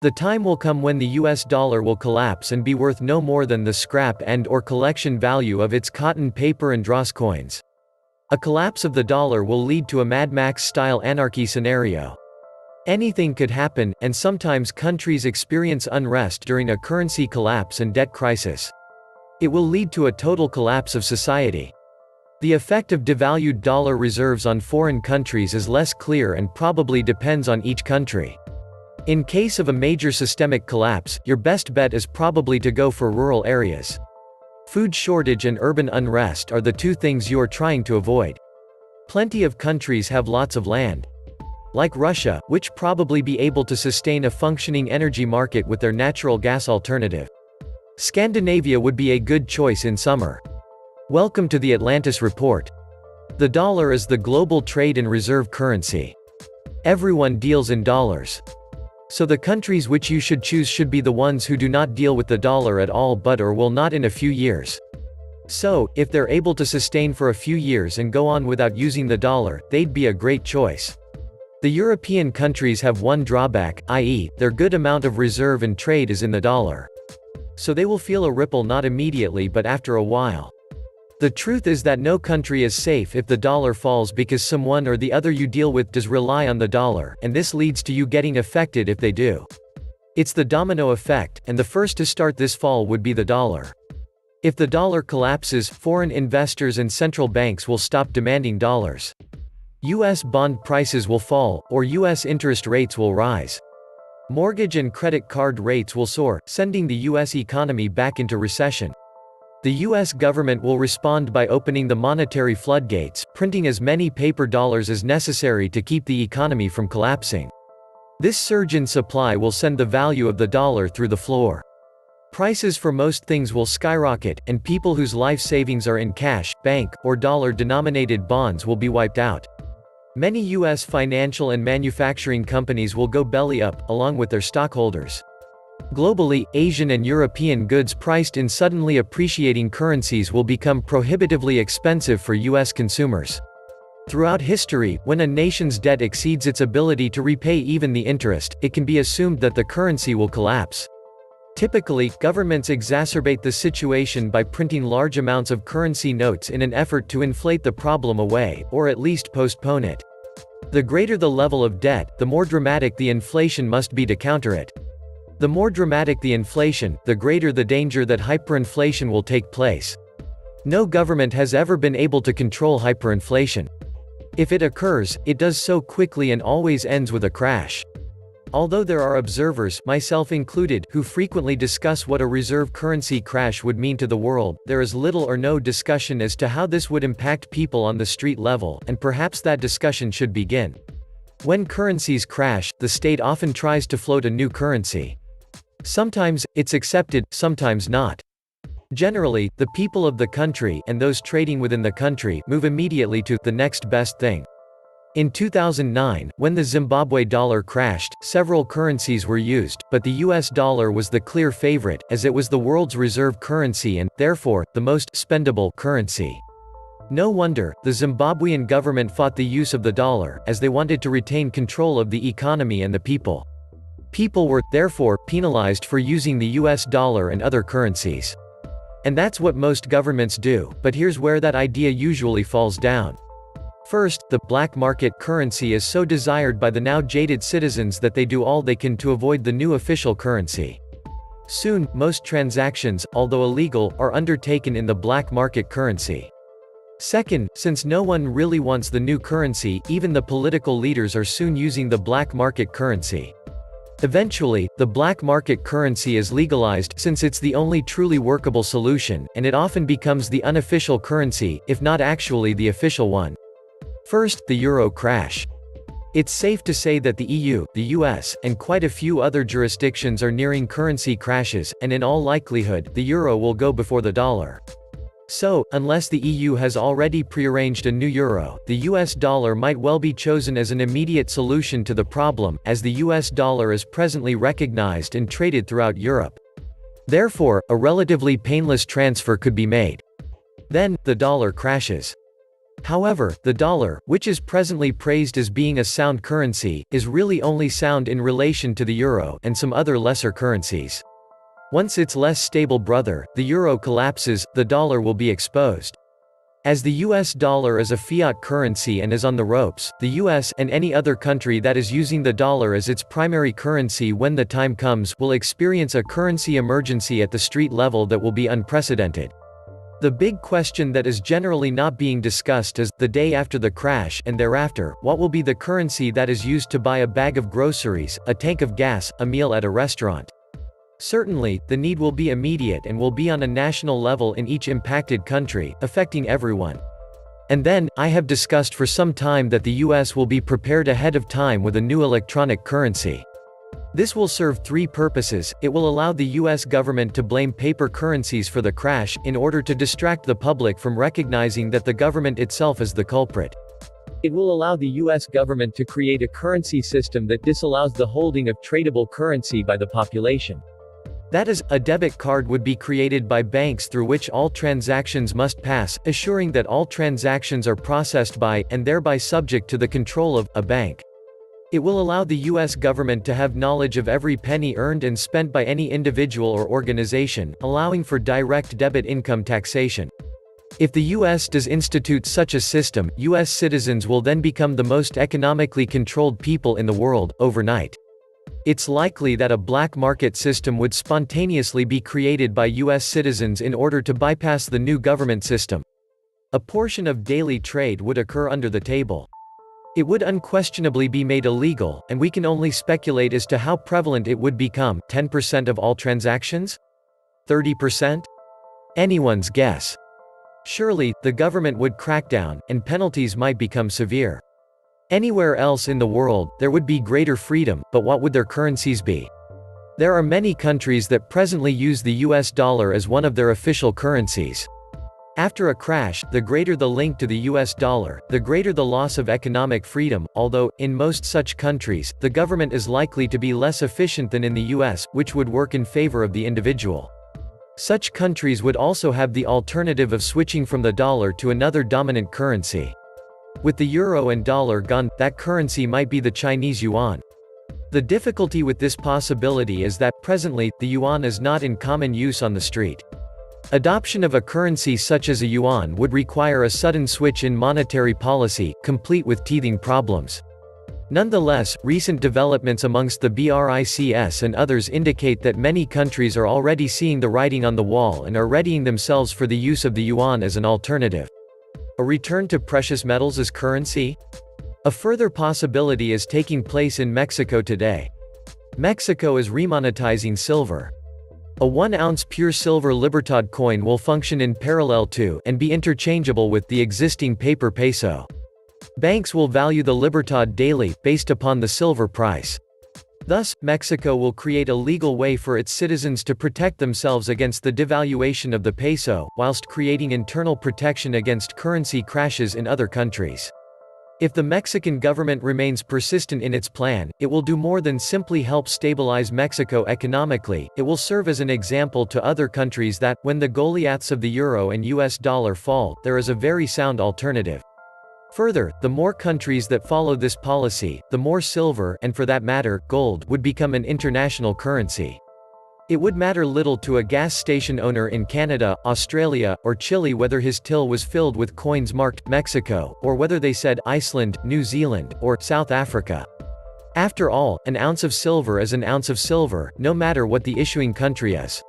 The time will come when the US dollar will collapse and be worth no more than the scrap and/or collection value of its cotton, paper and dross coins. A collapse of the dollar will lead to a Mad Max-style anarchy scenario. Anything could happen, and sometimes countries experience unrest during a currency collapse and debt crisis. It will lead to a total collapse of society. The effect of devalued dollar reserves on foreign countries is less clear and probably depends on each country. In case of a major systemic collapse, your best bet is probably to go for rural areas. Food shortage and urban unrest are the two things you are trying to avoid. Plenty of countries have lots of land. Like Russia, which probably be able to sustain a functioning energy market with their natural gas alternative. Scandinavia would be a good choice in summer. Welcome to the Atlantis Report. The dollar is the global trade and reserve currency. Everyone deals in dollars. So the countries which you should choose should be the ones who do not deal with the dollar at all but or will not in a few years. So, if they're able to sustain for a few years and go on without using the dollar, they'd be a great choice. The European countries have one drawback, i.e., their good amount of reserve and trade is in the dollar. So they will feel a ripple not immediately but after a while. The truth is that no country is safe if the dollar falls because someone or the other you deal with does rely on the dollar, and this leads to you getting affected if they do. It's the domino effect, and the first to start this fall would be the dollar. If the dollar collapses, foreign investors and central banks will stop demanding dollars. US bond prices will fall, or US interest rates will rise. Mortgage and credit card rates will soar, sending the US economy back into recession. The US government will respond by opening the monetary floodgates, printing as many paper dollars as necessary to keep the economy from collapsing. This surge in supply will send the value of the dollar through the floor. Prices for most things will skyrocket, and people whose life savings are in cash, bank, or dollar-denominated bonds will be wiped out. Many US financial and manufacturing companies will go belly up, along with their stockholders. Globally, Asian and European goods priced in suddenly appreciating currencies will become prohibitively expensive for US consumers. Throughout history, when a nation's debt exceeds its ability to repay even the interest, it can be assumed that the currency will collapse. Typically, governments exacerbate the situation by printing large amounts of currency notes in an effort to inflate the problem away, or at least postpone it. The greater the level of debt, the more dramatic the inflation must be to counter it. The more dramatic the inflation, the greater the danger that hyperinflation will take place. No government has ever been able to control hyperinflation. If it occurs, it does so quickly and always ends with a crash. Although there are observers, myself included, who frequently discuss what a reserve currency crash would mean to the world, there is little or no discussion as to how this would impact people on the street level, and perhaps that discussion should begin. When currencies crash, the state often tries to float a new currency. Sometimes, it's accepted, sometimes not. Generally, the people of the country, and those trading within the country, move immediately to the next best thing. In 2009, when the Zimbabwe dollar crashed, several currencies were used, but the US dollar was the clear favorite, as it was the world's reserve currency and, therefore, the most spendable currency. No wonder, the Zimbabwean government fought the use of the dollar, as they wanted to retain control of the economy and the people. People were, therefore, penalized for using the US dollar and other currencies. And that's what most governments do, but here's where that idea usually falls down. First, the black market currency is so desired by the now jaded citizens that they do all they can to avoid the new official currency. Soon, most transactions, although illegal, are undertaken in the black market currency. Second, since no one really wants the new currency, even the political leaders are soon using the black market currency. Eventually, the black market currency is legalized since it's the only truly workable solution, and it often becomes the unofficial currency, if not actually the official one. First, the euro crash. It's safe to say that the EU, the US, and quite a few other jurisdictions are nearing currency crashes, and in all likelihood, the euro will go before the dollar. So, unless the EU has already prearranged a new euro, the US dollar might well be chosen as an immediate solution to the problem, as the US dollar is presently recognized and traded throughout Europe. Therefore, a relatively painless transfer could be made. Then, the dollar crashes. However, the dollar, which is presently praised as being a sound currency, is really only sound in relation to the euro and some other lesser currencies. Once its less stable brother, the euro collapses, the dollar will be exposed. As the US dollar is a fiat currency and is on the ropes, the US and any other country that is using the dollar as its primary currency when the time comes will experience a currency emergency at the street level that will be unprecedented. The big question that is generally not being discussed is, the day after the crash and thereafter, what will be the currency that is used to buy a bag of groceries, a tank of gas, a meal at a restaurant? Certainly, the need will be immediate and will be on a national level in each impacted country, affecting everyone. And then, I have discussed for some time that the US will be prepared ahead of time with a new electronic currency. This will serve three purposes. It will allow the US government to blame paper currencies for the crash, in order to distract the public from recognizing that the government itself is the culprit. It will allow the US government to create a currency system that disallows the holding of tradable currency by the population. That is, a debit card would be created by banks through which all transactions must pass, assuring that all transactions are processed by, and thereby subject to the control of, a bank. It will allow the US government to have knowledge of every penny earned and spent by any individual or organization, allowing for direct debit income taxation. If the US does institute such a system, US citizens will then become the most economically controlled people in the world, overnight. It's likely that a black market system would spontaneously be created by US citizens in order to bypass the new government system. A portion of daily trade would occur under the table. It would unquestionably be made illegal, and we can only speculate as to how prevalent it would become. 10% of all transactions? 30%? Anyone's guess. Surely, the government would crack down, and penalties might become severe. Anywhere else in the world, there would be greater freedom, but what would their currencies be? There are many countries that presently use the US dollar as one of their official currencies. After a crash, the greater the link to the US dollar, the greater the loss of economic freedom, although, in most such countries, the government is likely to be less efficient than in the US, which would work in favor of the individual. Such countries would also have the alternative of switching from the dollar to another dominant currency. With the euro and dollar gone, that currency might be the Chinese yuan. The difficulty with this possibility is that, presently, the yuan is not in common use on the street. Adoption of a currency such as a yuan would require a sudden switch in monetary policy, complete with teething problems. Nonetheless, recent developments amongst the BRICS and others indicate that many countries are already seeing the writing on the wall and are readying themselves for the use of the yuan as an alternative. A return to precious metals as currency? A further possibility is taking place in Mexico today. Mexico is remonetizing silver. A 1-ounce pure silver Libertad coin will function in parallel to, and be interchangeable with, the existing paper peso. Banks will value the Libertad daily, based upon the silver price. Thus, Mexico will create a legal way for its citizens to protect themselves against the devaluation of the peso, whilst creating internal protection against currency crashes in other countries. If the Mexican government remains persistent in its plan, it will do more than simply help stabilize Mexico economically. It will serve as an example to other countries that, when the Goliaths of the euro and US dollar fall, there is a very sound alternative. Further, the more countries that follow this policy, the more silver, and for that matter, gold, would become an international currency. It would matter little to a gas station owner in Canada, Australia, or Chile whether his till was filled with coins marked Mexico, or whether they said Iceland, New Zealand, or South Africa. After all, an ounce of silver is an ounce of silver, no matter what the issuing country is.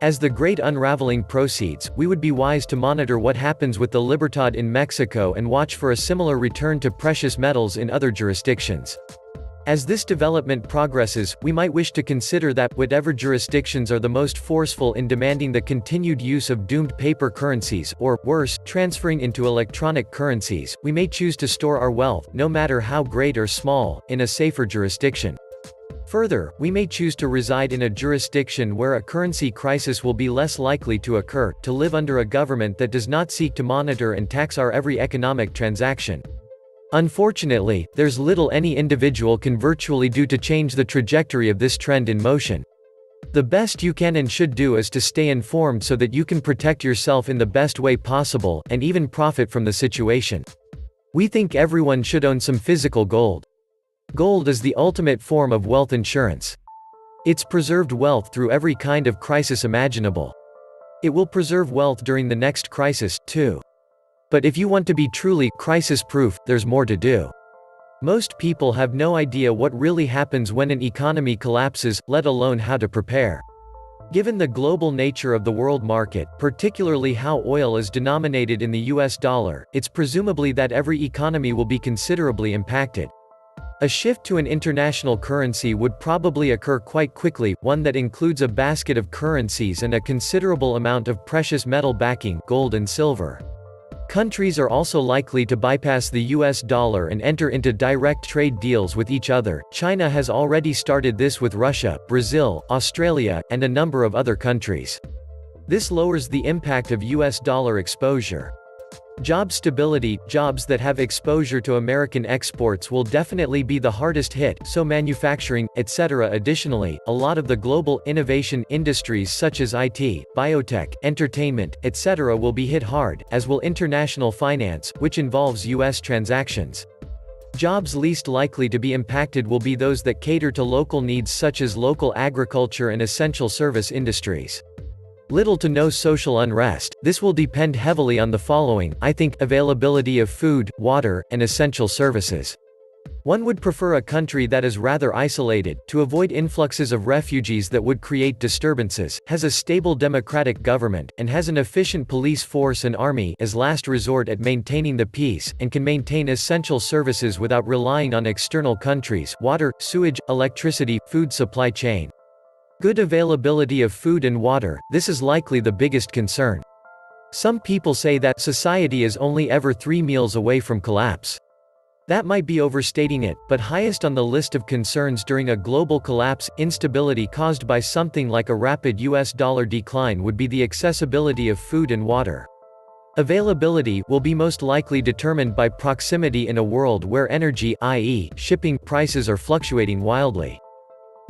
As the great unraveling proceeds, we would be wise to monitor what happens with the Libertad in Mexico and watch for a similar return to precious metals in other jurisdictions. As this development progresses, we might wish to consider that, whatever jurisdictions are the most forceful in demanding the continued use of doomed paper currencies, or, worse, transferring into electronic currencies, we may choose to store our wealth, no matter how great or small, in a safer jurisdiction. Further, we may choose to reside in a jurisdiction where a currency crisis will be less likely to occur, to live under a government that does not seek to monitor and tax our every economic transaction. Unfortunately, there's little any individual can virtually do to change the trajectory of this trend in motion. The best you can and should do is to stay informed so that you can protect yourself in the best way possible, and even profit from the situation. We think everyone should own some physical gold. Gold is the ultimate form of wealth insurance. It's preserved wealth through every kind of crisis imaginable. It will preserve wealth during the next crisis, too. But if you want to be truly crisis-proof, there's more to do. Most people have no idea what really happens when an economy collapses, let alone how to prepare. Given the global nature of the world market, particularly how oil is denominated in the US dollar, it's presumably that every economy will be considerably impacted. A shift to an international currency would probably occur quite quickly, one that includes a basket of currencies and a considerable amount of precious metal backing, gold and silver. Countries are also likely to bypass the US dollar and enter into direct trade deals with each other. China has already started this with Russia, Brazil, Australia, and a number of other countries. This lowers the impact of US dollar exposure. Job stability. Jobs that have exposure to American exports will definitely be the hardest hit, so manufacturing, etc. Additionally, a lot of the global innovation industries such as IT, biotech, entertainment, etc. will be hit hard, as will international finance, which involves US transactions. Jobs least likely to be impacted will be those that cater to local needs such as local agriculture and essential service industries. Little to no social unrest. This will depend heavily on the following, I think: availability of food, water, and essential services. One would prefer a country that is rather isolated, to avoid influxes of refugees that would create disturbances, has a stable democratic government, and has an efficient police force and army as last resort at maintaining the peace, and can maintain essential services without relying on external countries: water, sewage, electricity, food supply chain. Good availability of food and water, this is likely the biggest concern. Some people say that society is only ever 3 meals away from collapse. That might be overstating it, but highest on the list of concerns during a global collapse, instability caused by something like a rapid US dollar decline would be the accessibility of food and water. Availability will be most likely determined by proximity in a world where energy, i.e., shipping, prices are fluctuating wildly.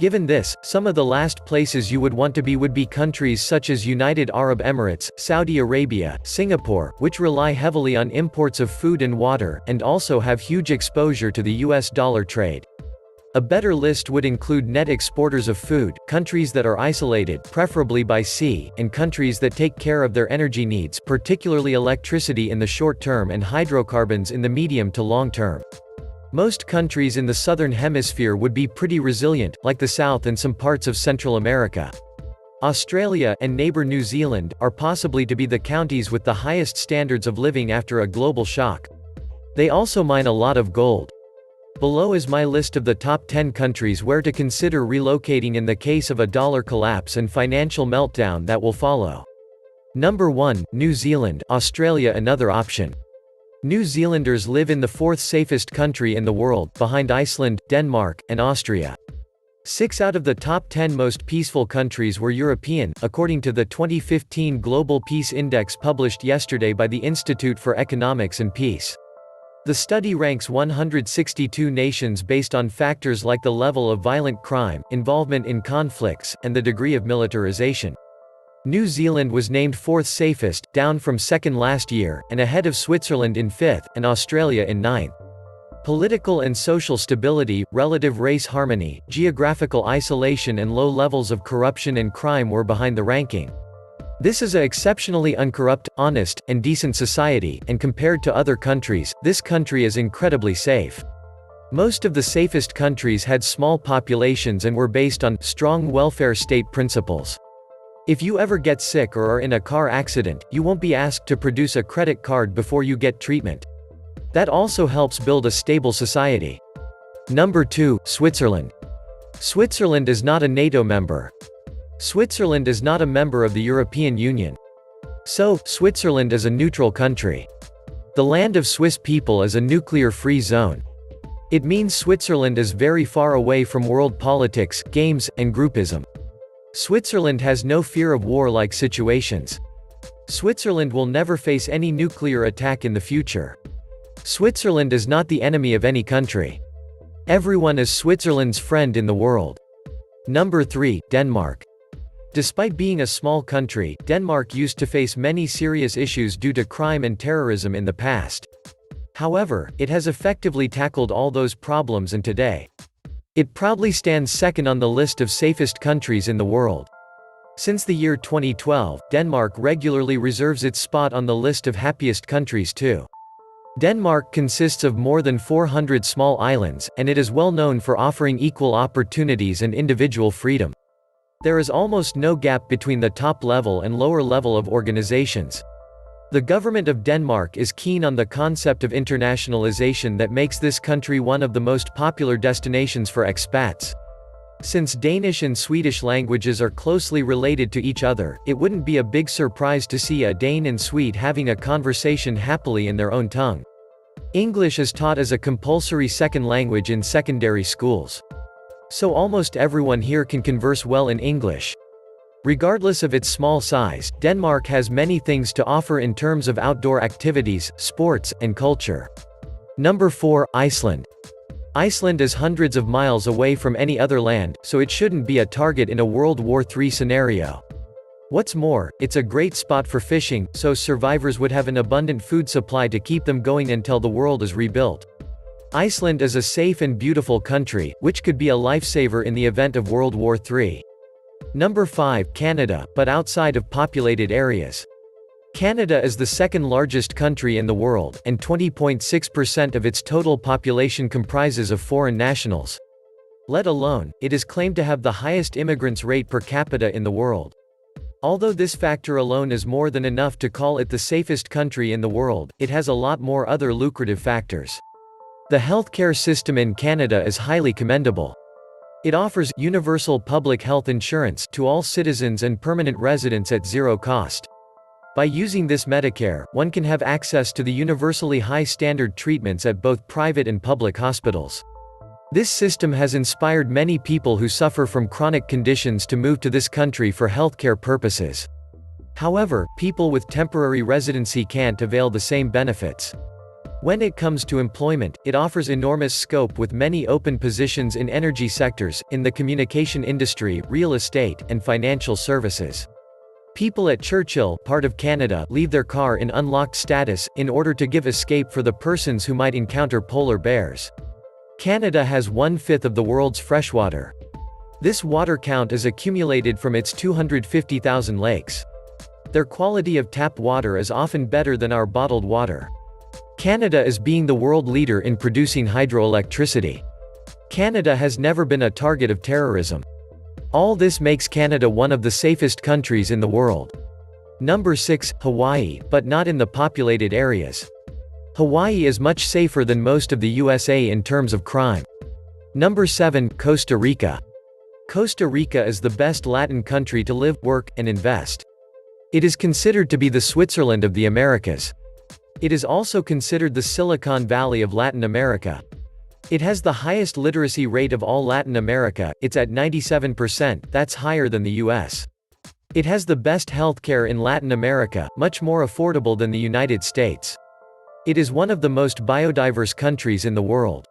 Given this, some of the last places you would want to be would be countries such as United Arab Emirates, Saudi Arabia, Singapore, which rely heavily on imports of food and water, and also have huge exposure to the US dollar trade. A better list would include net exporters of food, countries that are isolated, preferably by sea, and countries that take care of their energy needs, particularly electricity in the short term and hydrocarbons in the medium to long term. Most countries in the southern hemisphere would be pretty resilient, like the South and some parts of Central America. Australia, and neighbor New Zealand, are possibly to be the countries with the highest standards of living after a global shock. They also mine a lot of gold. Below is my list of the top 10 countries where to consider relocating in the case of a dollar collapse and financial meltdown that will follow. Number 1, New Zealand. Australia another option. New Zealanders live in the 4th safest country in the world, behind Iceland, Denmark, and Austria. 6 out of the top 10 most peaceful countries were European, according to the 2015 Global Peace Index published yesterday by the Institute for Economics and Peace. The study ranks 162 nations based on factors like the level of violent crime, involvement in conflicts, and the degree of militarization. New Zealand was named 4th safest, down from 2nd last year, and ahead of Switzerland in 5th, and Australia in 9th. Political and social stability, relative race harmony, geographical isolation and low levels of corruption and crime were behind the ranking. This is an exceptionally uncorrupt, honest, and decent society, and compared to other countries, this country is incredibly safe. Most of the safest countries had small populations and were based on strong welfare state principles. If you ever get sick or are in a car accident, you won't be asked to produce a credit card before you get treatment. That also helps build a stable society. Number 2, Switzerland. Switzerland is not a NATO member. Switzerland is not a member of the European Union. So, Switzerland is a neutral country. The land of Swiss people is a nuclear-free zone. It means Switzerland is very far away from world politics, games, and groupism. Switzerland has no fear of war-like situations. Switzerland will never face any nuclear attack in the future. Switzerland is not the enemy of any country. Everyone is Switzerland's friend in the world. Number 3, Denmark. Despite being a small country, Denmark used to face many serious issues due to crime and terrorism in the past. However, it has effectively tackled all those problems, and today, it proudly stands second on the list of safest countries in the world. Since the year 2012, Denmark regularly reserves its spot on the list of happiest countries too. Denmark consists of more than 400 small islands, and it is well known for offering equal opportunities and individual freedom. There is almost no gap between the top level and lower level of organizations. The government of Denmark is keen on the concept of internationalization that makes this country one of the most popular destinations for expats. Since Danish and Swedish languages are closely related to each other, it wouldn't be a big surprise to see a Dane and Swede having a conversation happily in their own tongue. English is taught as a compulsory second language in secondary schools. So almost everyone here can converse well in English. Regardless of its small size, Denmark has many things to offer in terms of outdoor activities, sports, and culture. Number 4, Iceland. Iceland is hundreds of miles away from any other land, so it shouldn't be a target in a World War III scenario. What's more, it's a great spot for fishing, so survivors would have an abundant food supply to keep them going until the world is rebuilt. Iceland is a safe and beautiful country, which could be a lifesaver in the event of World War III. Number 5, Canada, but outside of populated areas. Canada is the second largest country in the world, and 20.6% of its total population comprises of foreign nationals. Let alone, it is claimed to have the highest immigrants rate per capita in the world. Although this factor alone is more than enough to call it the safest country in the world, it has a lot more other lucrative factors. The healthcare system in Canada is highly commendable. It offers universal public health insurance to all citizens and permanent residents at zero cost. By using this Medicare, one can have access to the universally high standard treatments at both private and public hospitals. This system has inspired many people who suffer from chronic conditions to move to this country for healthcare purposes. However, people with temporary residency can't avail the same benefits. When it comes to employment, it offers enormous scope with many open positions in energy sectors, in the communication industry, real estate, and financial services. People at Churchill, part of Canada, leave their car in unlocked status, in order to give escape for the persons who might encounter polar bears. Canada has 1/5 of the world's freshwater. This water count is accumulated from its 250,000 lakes. Their quality of tap water is often better than our bottled water. Canada is being the world leader in producing hydroelectricity. Canada has never been a target of terrorism. All this makes Canada one of the safest countries in the world. Number 6, Hawaii, but not in the populated areas. Hawaii is much safer than most of the USA in terms of crime. Number 7, Costa Rica. Costa Rica is the best Latin country to live, work, and invest. It is considered to be the Switzerland of the Americas. It is also considered the Silicon Valley of Latin America. It has the highest literacy rate of all Latin America, it's at 97%, that's higher than the US. It has the best healthcare in Latin America, much more affordable than the United States. It is one of the most biodiverse countries in the world.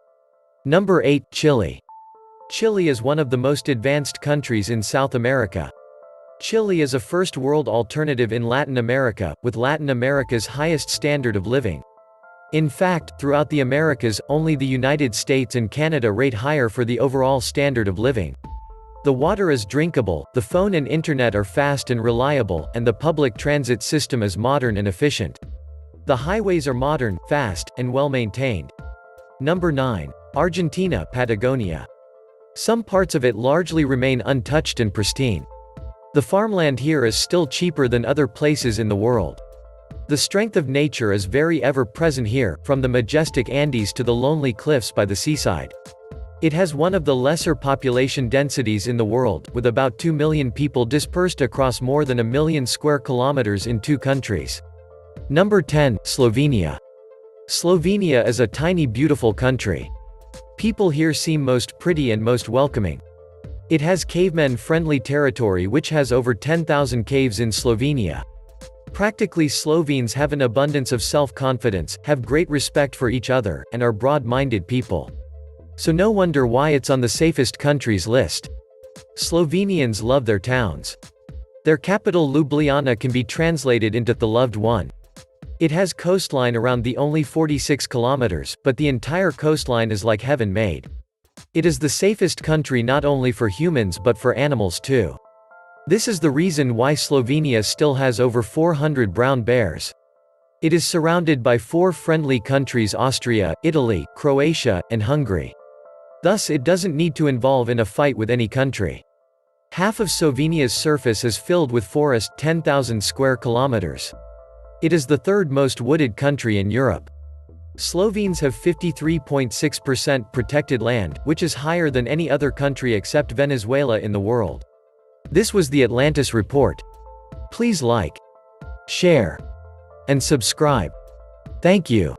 Number 8, Chile. Chile is one of the most advanced countries in South America. Chile is a first-world alternative in Latin America, with Latin America's highest standard of living. In fact, throughout the Americas, only the United States and Canada rate higher for the overall standard of living. The water is drinkable, the phone and internet are fast and reliable, and the public transit system is modern and efficient. The highways are modern, fast, and well-maintained. Number 9. Argentina, Patagonia. Some parts of it largely remain untouched and pristine. The farmland here is still cheaper than other places in the world. The strength of nature is very ever-present here, from the majestic Andes to the lonely cliffs by the seaside. It has one of the lesser population densities in the world, with about 2 million people dispersed across more than 1 million square kilometers in 2 countries. Number 10, Slovenia. Slovenia is a tiny beautiful country. People here seem most pretty and most welcoming. It has cavemen-friendly territory which has over 10,000 caves in Slovenia. Practically Slovenes have an abundance of self-confidence, have great respect for each other, and are broad-minded people. So no wonder why it's on the safest countries list. Slovenians love their towns. Their capital Ljubljana can be translated into the loved one. It has coastline around the only 46 kilometers, but the entire coastline is like heaven made. It is the safest country not only for humans but for animals too. This is the reason why Slovenia still has over 400 brown bears. It is surrounded by 4 friendly countries: Austria, Italy, Croatia, and Hungary. Thus it doesn't need to involve in a fight with any country. Half of Slovenia's surface is filled with forest, 10,000 square kilometers. It is the third most wooded country in Europe. Slovenes have 53.6% protected land, which is higher than any other country except Venezuela in the world. This was the Atlantis Report. Please like, share, and subscribe. Thank you.